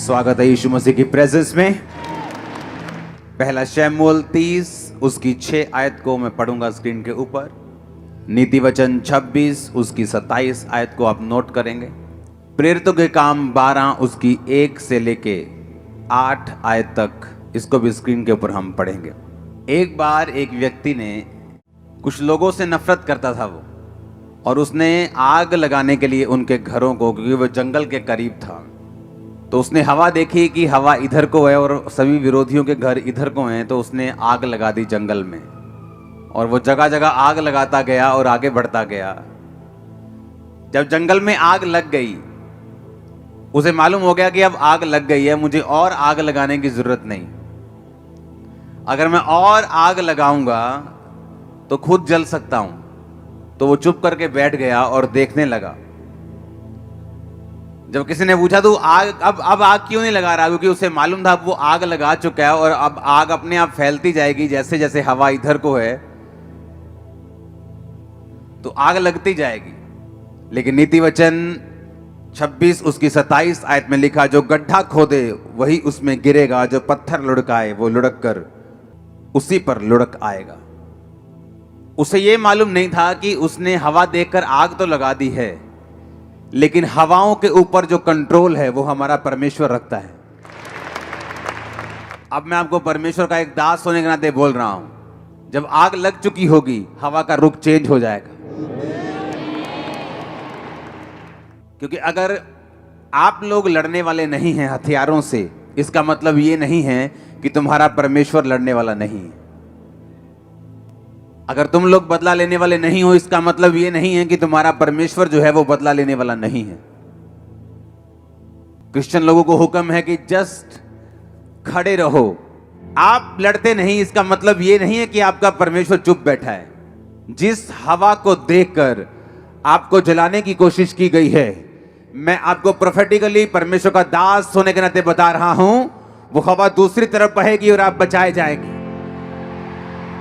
स्वागत है यीशु मसीह की प्रेजेंस में। पहला शमूएल 30 उसकी 6 आयत को मैं पढ़ूंगा स्क्रीन के ऊपर। नीति वचन 26 उसकी 27 आयत को आप नोट करेंगे। प्रेरितों के काम 12 उसकी 1 से लेके 8 आयत तक, इसको भी स्क्रीन के ऊपर हम पढ़ेंगे। एक बार एक व्यक्ति ने कुछ लोगों से नफरत करता था वो, और उसने आग लगाने के लिए उनके घरों को, क्योंकि वो जंगल के करीब था, तो उसने हवा देखी कि हवा इधर को है और सभी विरोधियों के घर इधर को हैं, तो उसने आग लगा दी जंगल में। और वो जगह जगह आग लगाता गया और आगे बढ़ता गया। जब जंगल में आग लग गई, उसे मालूम हो गया कि अब आग लग गई है, मुझे और आग लगाने की जरूरत नहीं। अगर मैं और आग लगाऊंगा तो खुद जल सकता हूं। तो वो चुप करके बैठ गया और देखने लगा। जब किसी ने पूछा तो आग अब आग क्यों नहीं लगा रहा, क्योंकि उसे मालूम था अब वो आग लगा चुका है और अब आग अपने आप फैलती जाएगी। जैसे जैसे हवा इधर को है तो आग लगती जाएगी। लेकिन नीति वचन 26 उसकी 27 आयत में लिखा, जो गड्ढा खोदे वही उसमें गिरेगा, जो पत्थर लुढ़काए वो लुढ़क कर उसी पर लुढ़क आएगा। उसे यह मालूम नहीं था कि उसने हवा देखकर आग तो लगा दी है, लेकिन हवाओं के ऊपर जो कंट्रोल है वो हमारा परमेश्वर रखता है। अब मैं आपको परमेश्वर का एक दास होने के नाते बोल रहा हूं, जब आग लग चुकी होगी हवा का रुख चेंज हो जाएगा। क्योंकि अगर आप लोग लड़ने वाले नहीं हैं हथियारों से, इसका मतलब ये नहीं है कि तुम्हारा परमेश्वर लड़ने वाला नहीं है। अगर तुम लोग बदला लेने वाले नहीं हो, इसका मतलब ये नहीं है कि तुम्हारा परमेश्वर जो है वो बदला लेने वाला नहीं है। क्रिश्चियन लोगों को हुक्म है कि जस्ट खड़े रहो। आप लड़ते नहीं, इसका मतलब ये नहीं है कि आपका परमेश्वर चुप बैठा है। जिस हवा को देखकर आपको जलाने की कोशिश की गई है, मैं आपको प्रोफेटिकली परमेश्वर का दास होने के नाते बता रहा हूं, वो हवा दूसरी तरफ बहेगी और आप बचाए जाएंगे।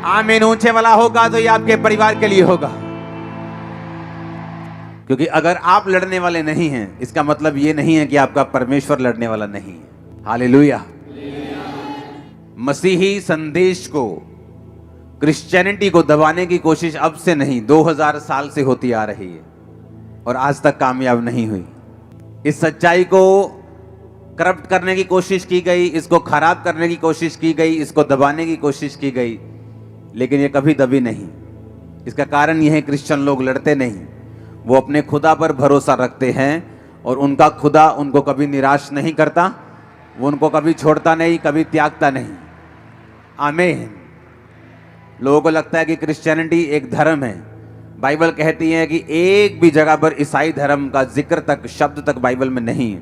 आमीन ऊंचे वाला होगा तो ये आपके परिवार के लिए होगा। क्योंकि अगर आप लड़ने वाले नहीं हैं, इसका मतलब ये नहीं है कि आपका परमेश्वर लड़ने वाला नहीं है। हालेलुया। मसीही संदेश को, क्रिश्चियनिटी को दबाने की कोशिश अब से नहीं, 2000 साल से होती आ रही है और आज तक कामयाब नहीं हुई। इस सच्चाई को करप्ट करने की कोशिश की गई, इसको खराब करने की कोशिश की गई, इसको दबाने की कोशिश की गई, लेकिन ये कभी दबी नहीं। इसका कारण यह है क्रिश्चियन लोग लड़ते नहीं, वो अपने खुदा पर भरोसा रखते हैं और उनका खुदा उनको कभी निराश नहीं करता, वो उनको कभी छोड़ता नहीं, कभी त्यागता नहीं। आमीन। लोगों को लगता है कि क्रिश्चियनिटी एक धर्म है। बाइबल कहती है कि एक भी जगह पर ईसाई धर्म का जिक्र तक, शब्द तक बाइबल में नहीं है।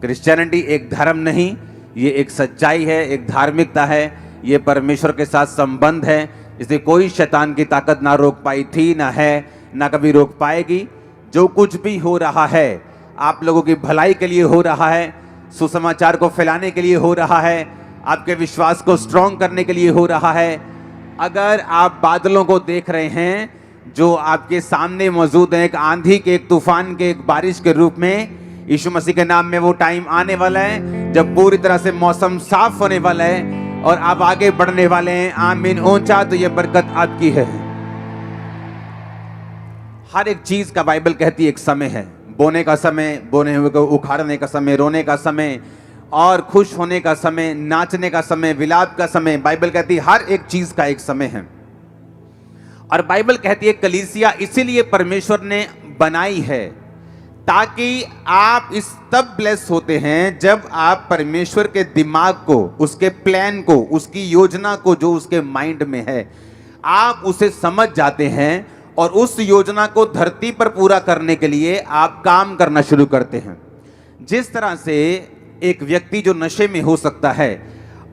क्रिश्चियनिटी एक धर्म नहीं, ये एक सच्चाई है, एक धार्मिकता है, ये परमेश्वर के साथ संबंध है। इसे कोई शैतान की ताकत ना रोक पाई थी, ना है, ना कभी रोक पाएगी। जो कुछ भी हो रहा है आप लोगों की भलाई के लिए हो रहा है, सुसमाचार को फैलाने के लिए हो रहा है, आपके विश्वास को स्ट्रॉन्ग करने के लिए हो रहा है। अगर आप बादलों को देख रहे हैं जो आपके सामने मौजूद हैं, एक आंधी के, एक तूफान के, एक बारिश के रूप में, यीशु मसीह के नाम में वो टाइम आने वाला है जब पूरी तरह से मौसम साफ होने वाला है और आप आगे बढ़ने वाले हैं। आमीन ऊंचा, तो ये बरकत आपकी है। हर एक चीज का बाइबल कहती है एक समय है। बोने का समय, बोने हुए को उखाड़ने का समय, रोने का समय और खुश होने का समय, नाचने का समय, विलाप का समय। बाइबल कहती है हर एक चीज का एक समय है। और बाइबल कहती है कलीसिया इसीलिए परमेश्वर ने बनाई है ताकि आप इस तब ब्लेस होते हैं जब आप परमेश्वर के दिमाग को, उसके प्लान को, उसकी योजना को, जो उसके माइंड में है, आप उसे समझ जाते हैं और उस योजना को धरती पर पूरा करने के लिए आप काम करना शुरू करते हैं। जिस तरह से एक व्यक्ति जो नशे में हो सकता है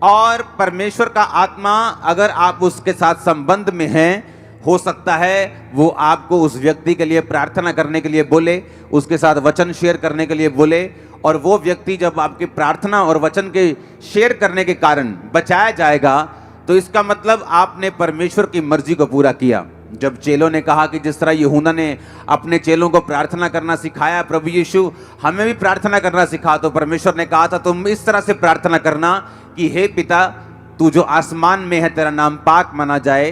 और परमेश्वर का आत्मा अगर आप उसके साथ संबंध में हैं, हो सकता है वो आपको उस व्यक्ति के लिए प्रार्थना करने के लिए बोले, उसके साथ वचन शेयर करने के लिए बोले, और वो व्यक्ति जब आपकी प्रार्थना और वचन के शेयर करने के कारण बचाया जाएगा, तो इसका मतलब आपने परमेश्वर की मर्जी को पूरा किया। जब चेलों ने कहा कि जिस तरह यूहन्ना ने अपने चेलों को प्रार्थना करना सिखाया, प्रभु यीशु हमें भी प्रार्थना करना सिखा, तो परमेश्वर ने कहा था तुम इस तरह से प्रार्थना करना कि हे पिता, तू जो आसमान में है तेरा नाम पाक माना जाए,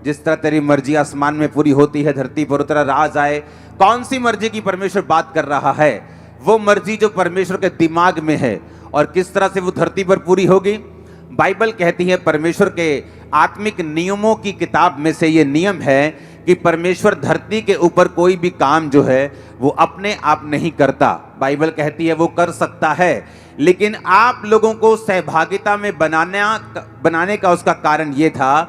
जिस तरह तेरी मर्जी आसमान में पूरी होती है धरती पर तेरा राज आए। कौन सी मर्जी की परमेश्वर बात कर रहा है? वो मर्जी जो परमेश्वर के दिमाग में है, और किस तरह से वो धरती पर पूरी होगी। बाइबल कहती है, परमेश्वर के आत्मिक नियमों की किताब में से ये नियम है कि परमेश्वर धरती के ऊपर कोई भी काम जो है वो अपने आप नहीं करता। बाइबल कहती है वो कर सकता है, लेकिन आप लोगों को सहभागिता में बनाने का उसका कारण ये था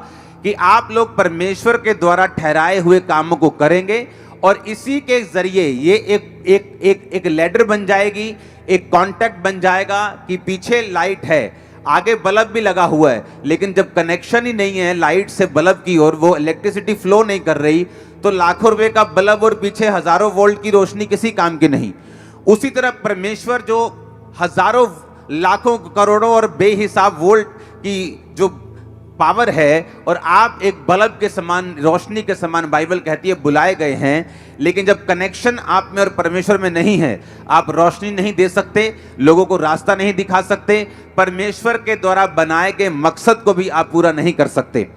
कि आप लोग परमेश्वर के द्वारा ठहराए हुए कामों को करेंगे, और इसी के जरिए ये एक लैडर बन जाएगी, एक कांटेक्ट बन जाएगा कि पीछे लाइट है, आगे बल्ब भी लगा हुआ है, लेकिन जब कनेक्शन ही नहीं है लाइट से बल्ब की ओर, वो इलेक्ट्रिसिटी फ्लो नहीं कर रही, तो लाखों रुपए का बल्ब और पीछे हजारों वोल्ट की रोशनी किसी काम की नहीं। उसी तरह परमेश्वर जो हजारों लाखों करोड़ों और बेहिसाब वोल्ट की जो पावर है, और आप एक बल्ब के समान, रोशनी के समान बाइबल कहती है बुलाए गए हैं, लेकिन जब कनेक्शन आप में और परमेश्वर में नहीं है, आप रोशनी नहीं दे सकते, लोगों को रास्ता नहीं दिखा सकते, परमेश्वर के द्वारा बनाए गए मकसद को भी आप पूरा नहीं कर सकते।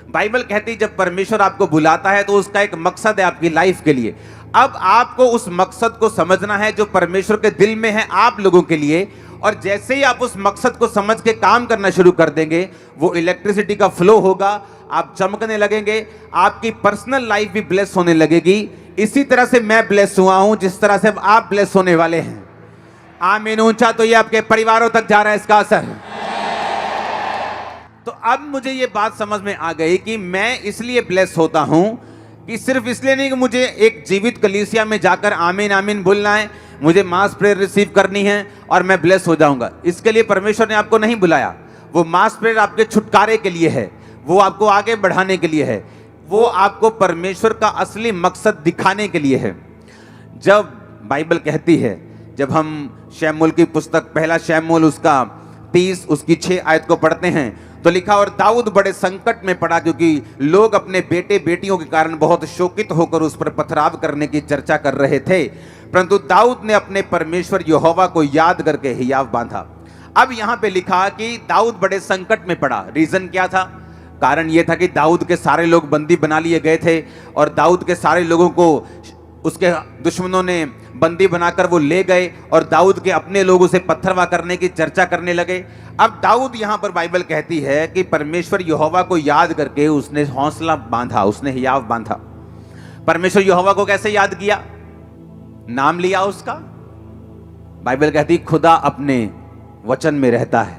बाइबल कहती है जब परमेश्वर आपको बुलाता है तो उसका एक मकसद है आपकी लाइफ के लिए। अब आपको उस मकसद को समझना है जो परमेश्वर के दिल में है आप लोगों के लिए, और जैसे ही आप उस मकसद को समझ के काम करना शुरू कर देंगे, वो इलेक्ट्रिसिटी का फ्लो होगा, आप चमकने लगेंगे, आपकी पर्सनल लाइफ भी ब्लेस होने लगेगी। इसी तरह से मैं ब्लेस हुआ हूं, जिस तरह से अब आप ब्लेस होने वाले हैं। आमीन ऊंचा तो ये आपके परिवारों तक जा रहा है इसका असर। तो अब मुझे ये बात समझ में आ गई कि मैं इसलिए ब्लेस होता हूं कि सिर्फ इसलिए नहीं कि मुझे एक जीवित कलीसिया में जाकर आमीन आमीन बोलना है, मुझे मास प्रेयर रिसीव करनी है और मैं ब्लेस हो जाऊंगा। इसके लिए परमेश्वर ने आपको नहीं बुलाया। वो मास प्रेयर आपके छुटकारे के लिए है, वो आपको आगे बढ़ाने के लिए है, वो आपको परमेश्वर का असली मकसद दिखाने के लिए है। जब बाइबल कहती है, जब हम शमूएल की पुस्तक पहला शमूएल उसका 30 उसकी 6 आयत को पढ़ते हैं तो लिखा, और दाऊद बड़े संकट में पड़ा क्योंकि लोग अपने बेटे बेटियों के कारण बहुत शोकित होकर उस पर पथराव करने की चर्चा कर रहे थे, परंतु दाऊद ने अपने परमेश्वर यहोवा को याद करके हियाव बांधा। अब यहां पे लिखा कि दाऊद बड़े संकट में पड़ा। रीजन क्या था? कारण यह था कि दाऊद के सारे लोग बंदी बना लिए गए थे, और दाऊद के सारे लोगों को उसके दुश्मनों ने बंदी बनाकर वो ले गए, और दाऊद के अपने लोगों से पत्थरवा करने की चर्चा करने लगे। अब दाऊद यहां पर बाइबल कहती है कि परमेश्वर यहोवा को याद करके उसने हौसला बांधा, उसने हियाव बांधा। परमेश्वर यहोवा को कैसे याद किया? नाम लिया उसका। बाइबल कहती खुदा अपने वचन में रहता है।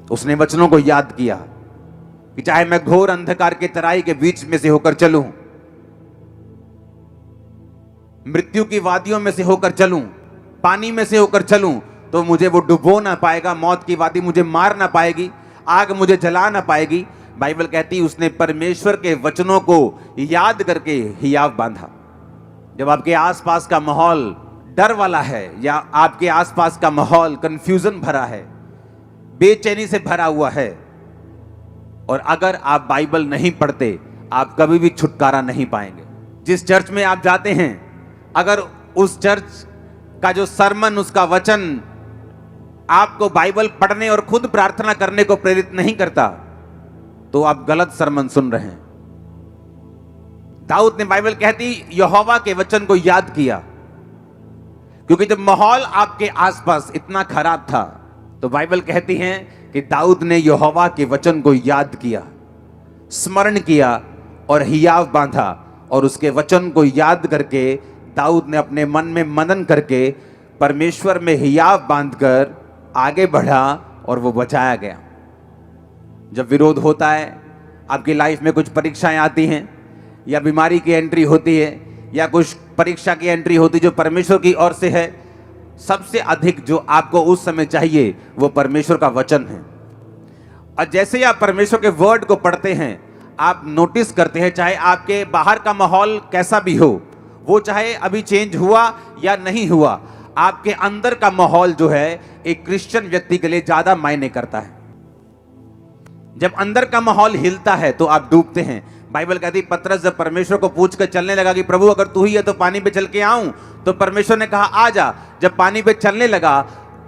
उसने वचनों को याद किया कि चाहे मैं घोर अंधकार के तराई के बीच में से होकर चलूं, मृत्यु की वादियों में से होकर चलूं, पानी में से होकर चलूं, तो मुझे वो डुबो ना पाएगा, मौत की वादी मुझे मार ना पाएगी, आग मुझे जला ना पाएगी। बाइबल कहती उसने परमेश्वर के वचनों को याद करके हियाव बांधा। जब आपके आसपास का माहौल डर वाला है, या आपके आसपास का माहौल कंफ्यूजन भरा है, बेचैनी से भरा हुआ है, और अगर आप बाइबल नहीं पढ़ते, आप कभी भी छुटकारा नहीं पाएंगे। जिस चर्च में आप जाते हैं, अगर उस चर्च का जो सरमन, उसका वचन आपको बाइबल पढ़ने और खुद प्रार्थना करने को प्रेरित नहीं करता, तो आप गलत सरमन सुन रहे हैं। दाऊद ने, बाइबल कहती, यहोवा के वचन को याद किया, क्योंकि जब माहौल आपके आसपास इतना खराब था, तो बाइबल कहती है कि दाऊद ने यहोवा के वचन को याद किया, स्मरण किया और हियाव बांधा, और उसके वचन को याद करके दाऊद ने अपने मन में मनन करके परमेश्वर में हियाव बांधकर आगे बढ़ा, और वो बचाया गया। जब विरोध होता है, आपकी लाइफ में कुछ परीक्षाएं आती हैं, या बीमारी की एंट्री होती है, या कुछ परीक्षा की एंट्री होती जो परमेश्वर की ओर से है, सबसे अधिक जो आपको उस समय चाहिए वो परमेश्वर का वचन है। और जैसे ही आप परमेश्वर के वर्ड को पढ़ते हैं, आप नोटिस करते हैं, चाहे आपके बाहर का माहौल कैसा भी हो, वो चाहे अभी चेंज हुआ या नहीं हुआ, आपके अंदर का माहौल जो है एक क्रिश्चियन व्यक्ति के लिए ज्यादा मायने करता है। जब अंदर का माहौल हिलता है तो आप डूबते हैं। बाइबल कहती पतरस जब परमेश्वर को पूछ कर चलने लगा कि प्रभु अगर तू ही है तो पानी पे चल के आऊं, तो परमेश्वर ने कहा आ जा। जब पानी पे चलने लगा,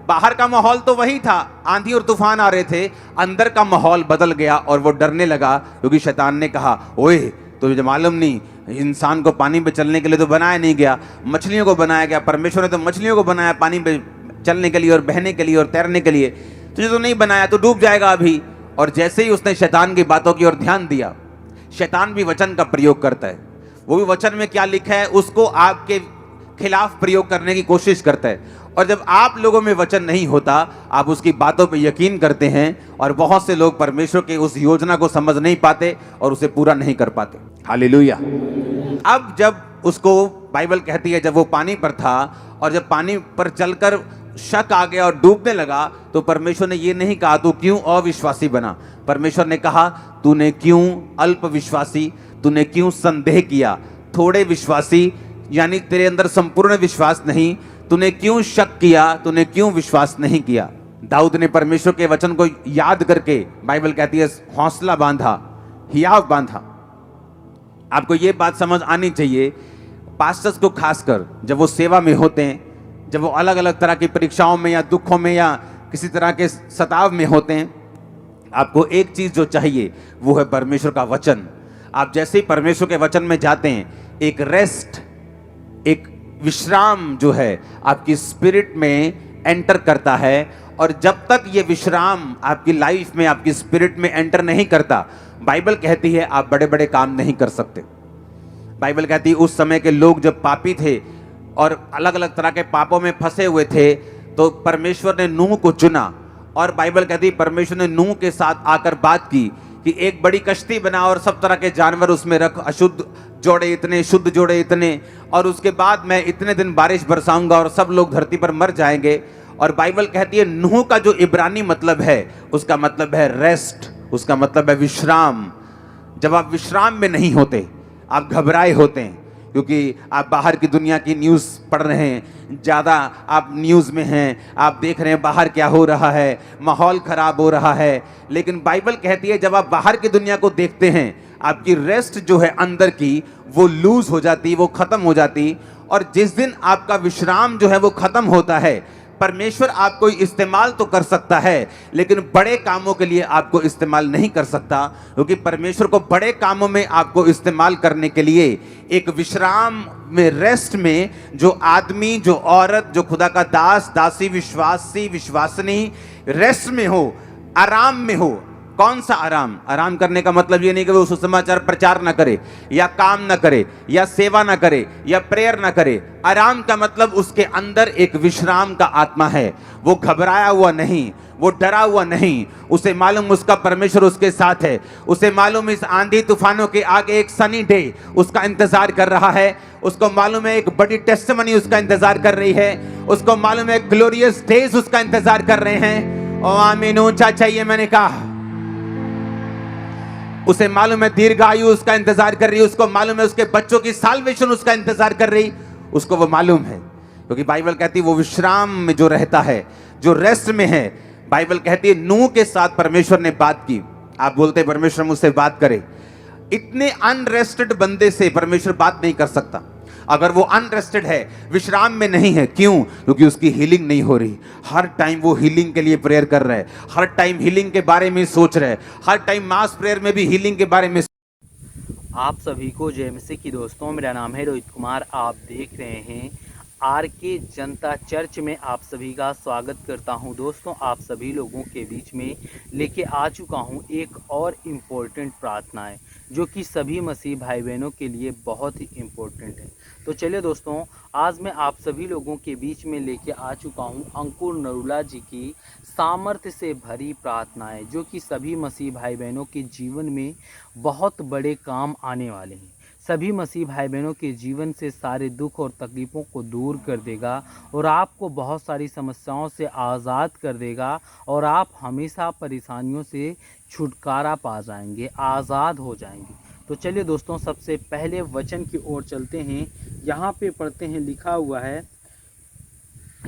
बाहर का माहौल तो वही था, आंधी और तूफान आ रहे थे, अंदर का माहौल बदल गया और वो डरने लगा, क्योंकि शैतान ने कहा ओए तुझे मालूम नहीं, इंसान को पानी पे चलने के लिए तो बनाया नहीं गया, मछलियों को बनाया गया। परमेश्वर ने तो मछलियों को बनाया पानी पे चलने के लिए और बहने के लिए और तैरने के लिए, तुझे तो नहीं बनाया, तो डूब जाएगा अभी। और जैसे ही उसने शैतान की बातों की ओर ध्यान दिया, शैतान भी वचन का प्रयोग करता है, वो भी वचन में क्या लिखा है उसको आपके खिलाफ प्रयोग करने की कोशिश करता है। और जब आप लोगों में वचन नहीं होता, आप उसकी बातों पे यकीन करते हैं, और बहुत से लोग परमेश्वर के उस योजना को समझ नहीं पाते और उसे पूरा नहीं कर पाते। हालेलुया। अब जब उसको बाइबल कहती है जब वो पानी पर था और जब पानी पर चलकर शक आ गया और डूबने लगा, तो परमेश्वर ने ये नहीं कहा तू क्यों अविश्वासी बना। परमेश्वर ने कहा तूने क्यों अल्प विश्वासी, तूने क्यों संदेह किया, थोड़े विश्वासी, यानी तेरे अंदर संपूर्ण विश्वास नहीं, तूने क्यों शक किया, तूने क्यों विश्वास नहीं किया। दाऊद ने परमेश्वर के वचन को याद करके, बाइबल कहती है हौसला बांधा, हियाव बांधा। आपको ये बात समझ आनी चाहिए, पास्टर्स को खासकर जब वो सेवा में होते हैं, जब वो अलग अलग तरह की परीक्षाओं में या दुखों में या किसी तरह के सताव में होते हैं, आपको एक चीज जो चाहिए वो है परमेश्वर का वचन। आप जैसे ही परमेश्वर के वचन में जाते हैं, एक रेस्ट, एक विश्राम जो है आपकी स्पिरिट में एंटर करता है। और जब तक ये विश्राम आपकी लाइफ में, आपकी स्पिरिट में एंटर नहीं करता, बाइबल कहती है आप बड़े बड़े काम नहीं कर सकते। बाइबल कहती है उस समय के लोग जब पापी थे और अलग अलग तरह के पापों में फंसे हुए थे, तो परमेश्वर ने नूह को चुना, और बाइबल कहती है परमेश्वर ने नूह के साथ आकर बात की कि एक बड़ी कश्ती बना और सब तरह के जानवर उसमें रख, अशुद्ध जोड़े इतने, शुद्ध जोड़े इतने, और उसके बाद मैं इतने दिन बारिश बरसाऊंगा और सब लोग धरती पर मर जाएंगे। और बाइबल कहती है नूह का जो इब्रानी मतलब है, उसका मतलब है रेस्ट, उसका मतलब है विश्राम। जब आप विश्राम में नहीं होते, आप घबराए होते हैं, क्योंकि आप बाहर की दुनिया की न्यूज़ पढ़ रहे हैं, ज़्यादा आप न्यूज़ में हैं, आप देख रहे हैं बाहर क्या हो रहा है, माहौल ख़राब हो रहा है। लेकिन बाइबल कहती है जब आप बाहर की दुनिया को देखते हैं, आपकी रेस्ट जो है अंदर की, वो लूज हो जाती, वो ख़त्म हो जाती। और जिस दिन आपका विश्राम जो है वो ख़त्म होता है, परमेश्वर आपको इस्तेमाल तो कर सकता है, लेकिन बड़े कामों के लिए आपको इस्तेमाल नहीं कर सकता, क्योंकि परमेश्वर को बड़े कामों में आपको इस्तेमाल करने के लिए एक विश्राम में, रेस्ट में, जो आदमी, जो औरत, जो खुदा का दास, दासी, विश्वासी, विश्वासनी रेस्ट में हो, आराम में हो। कौन सा आराम? आराम करने का मतलब ये नहीं कि वो सुसमाचार प्रचार ना करे, या काम ना करे, या सेवा ना करे, या प्रेयर ना करे। आराम का मतलब उसके अंदर एक विश्राम का आत्मा है। वो घबराया हुआ नहीं, वो डरा हुआ नहीं, उसे मालूम उसका परमेश्वर उसके साथ है, उसे मालूम इस आंधी तूफानों के आगे एक सनी डे उसका इंतजार कर रहा है, उसको मालूम है एक बड़ी टेस्टिमनी उसका इंतजार कर रही है, उसको मालूम है ग्लोरियस डेज उसका इंतजार कर रहे हैं। ओ आमीन, ऊंचा चाहिए मैंने कहा। उसे मालूम है दीर्घायु उसका इंतजार कर रही है, उसको मालूम है उसके बच्चों की साल्वेशन उसका इंतजार कर रही, उसको वो मालूम है, क्योंकि बाइबल कहती है वो विश्राम में जो रहता है, जो रेस्ट में है। बाइबल कहती है नूह के साथ परमेश्वर ने बात की। आप बोलते हैं परमेश्वर मुझसे बात करे, इतने अनरेस्टेड बंदे से परमेश्वर बात नहीं कर सकता अगर वो अनरेस्टेड है, विश्राम में नहीं है। क्यों? क्योंकि उसकी हीलिंग नहीं हो रही। हर टाइम वो हीलिंग के लिए प्रेयर कर रहा है, हर टाइम हीलिंग के बारे में सोच रहा है, हर टाइम मास प्रेयर में भी हीलिंग के बारे में। आप सभी को जय मसीह की दोस्तों, मेरा नाम है रोहित कुमार। आप देख रहे हैं आरके जनता चर्च में आप सभी का स्वागत करता हूं। दोस्तों, आप सभी लोगों के बीच में लेके आ चुका हूं एक और इम्पोर्टेंट प्रार्थनाएं, जो कि सभी मसीह भाई बहनों के लिए बहुत ही इम्पोर्टेंट है। तो चलिए दोस्तों, आज मैं आप सभी लोगों के बीच में लेके आ चुका हूं अंकुर नरूला जी की सामर्थ्य से भरी प्रार्थनाएं, जो कि सभी मसीह भाई बहनों के जीवन में बहुत बड़े काम आने वाले हैं। सभी मसीह भाई बहनों के जीवन से सारे दुख और तकलीफ़ों को दूर कर देगा और आपको बहुत सारी समस्याओं से आज़ाद कर देगा, और आप हमेशा परेशानियों से छुटकारा पा जाएंगे, आज़ाद हो जाएंगे। तो चलिए दोस्तों, सबसे पहले वचन की ओर चलते हैं। यहाँ पे पढ़ते हैं, लिखा हुआ है,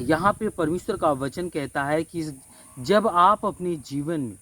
यहाँ पे परमेश्वर का वचन कहता है कि जब आप अपने जीवन में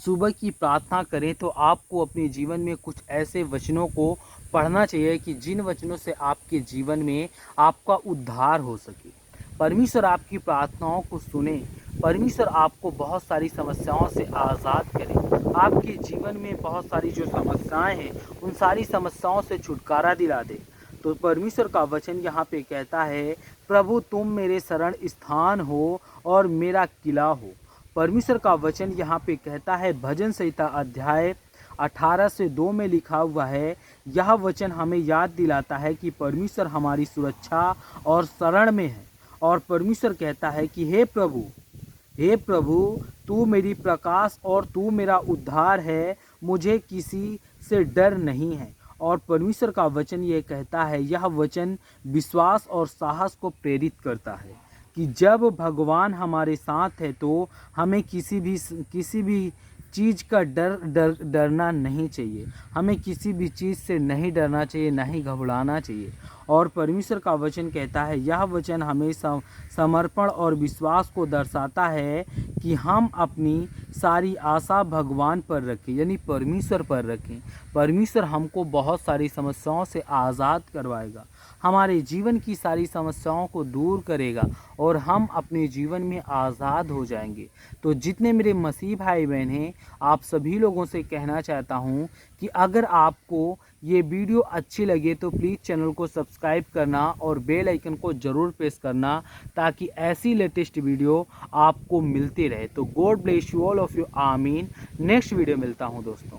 सुबह की प्रार्थना करें तो आपको अपने जीवन में कुछ ऐसे वचनों को पढ़ना चाहिए कि जिन वचनों से आपके जीवन में आपका उद्धार हो सके। परमेश्वर आपकी प्रार्थनाओं को सुने, परमेश्वर आपको बहुत सारी समस्याओं से आज़ाद करे, आपके जीवन में बहुत सारी जो समस्याएं हैं उन सारी समस्याओं से छुटकारा दिला दे। तो परमेश्वर का वचन यहाँ पे कहता है, प्रभु तुम मेरे शरण स्थान हो और मेरा किला हो। परमेश्वर का वचन यहाँ पे कहता है, भजन संहिता अध्याय 18 से 2 में लिखा हुआ है। यह वचन हमें याद दिलाता है कि परमेश्वर हमारी सुरक्षा और शरण में है। और परमेश्वर कहता है कि हे प्रभु तू मेरी प्रकाश और तू मेरा उद्धार है, मुझे किसी से डर नहीं है। और परमेश्वर का वचन ये कहता है, यह वचन विश्वास और साहस को प्रेरित करता है कि जब भगवान हमारे साथ है तो हमें किसी भी चीज़ का डरना नहीं चाहिए। हमें किसी भी चीज़ से नहीं डरना चाहिए, नहीं घबराना चाहिए। और परमेश्वर का वचन कहता है, यह वचन हमें समर्पण और विश्वास को दर्शाता है कि हम अपनी सारी आशा भगवान पर रखें, यानी परमेश्वर पर रखें। परमेश्वर हमको बहुत सारी समस्याओं से आज़ाद करवाएगा, हमारे जीवन की सारी समस्याओं को दूर करेगा और हम अपने जीवन में आज़ाद हो जाएंगे। तो जितने मेरे मसीह भाई बहन हैं, आप सभी लोगों से कहना चाहता हूं कि अगर आपको ये वीडियो अच्छी लगे तो प्लीज़ चैनल को सब्सक्राइब करना और बेल आइकन को ज़रूर प्रेस करना, ताकि ऐसी लेटेस्ट वीडियो आपको मिलती रहे। तो God bless you all of you, आमीन। नेक्स्ट वीडियो मिलता हूँ दोस्तों।